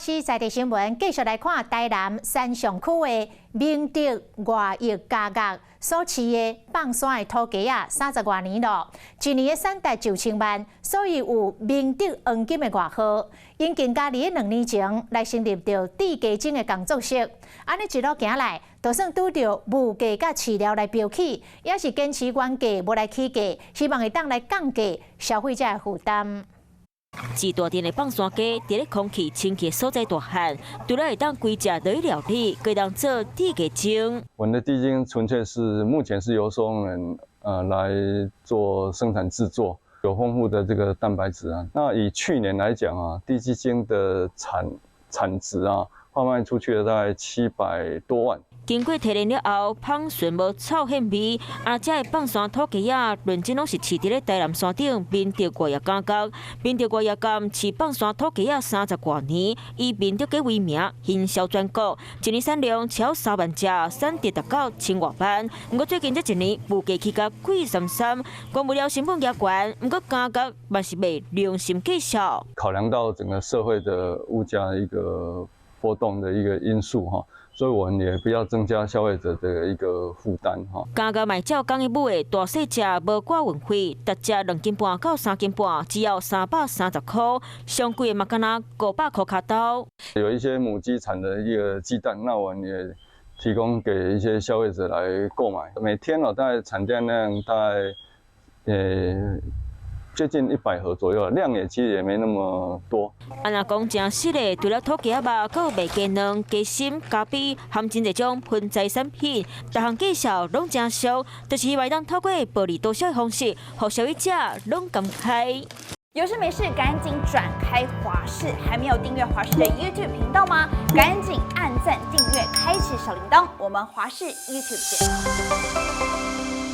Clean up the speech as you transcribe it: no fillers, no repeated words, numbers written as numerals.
时在地新闻继续来看台南山上区的明德外役家乐所饲的放山的土鸡啊，30多年了，一年的产值9千万，所以有明德黄金的外号。因更加伫2年前来成立着地鸡精的工作室，安尼一路行来，就算拄着母鸡甲饲料来飙起，也是坚持原价无来起价，希望会当来降低消费者的负担。 自大殿的放山鸡，伫咧空气清洁所在大汉，除了会当归食落去料理，可以当做地鸡精。我们的地精纯粹是目前是由收容人来做生产制作，有丰富的这个蛋白质啊。那以去年来讲啊，地鸡精的产值啊，贩卖出去了大概700多万。 经过提炼了后，芳醇无臭hen味，这的放山土鸡啊，论真拢是饲伫咧台南山顶明德外役家乐。明德外役监饲放山土鸡啊30多年，以明德鸡为名，行销全国，一年产量超3万只，产值达到1000多万。不过最近这一年，母鸡起价贵33，关不了成本也悬，不过家乐嘛是袂良心计较。考量到整个社会的物价一个波动的一个因素哈。 所以我们也不要增加消费者的一个负担哈。家乐卖照讲伊母的大细只无挂运费，特只2斤半到3斤半，只要330块，上贵的嘛敢若500块卡刀。有一些母鸡产的一个鸡蛋，那我们也提供给一些消费者来购买。每天大概产量大概接近100盒左右，量其实也没那么多。安那讲正实的，除了土鸡肉、还有卖鸡卵、鸡心、咖啡，含真侪种分材产品，各项介绍拢正俗，就是希望当透过薄利多销的方式，让消费者拢感慨。有事没事赶紧转开华视，还没有订阅华视的 YouTube 频道吗？赶紧按赞、订阅、开启小铃铛，我们华视 YouTube 见。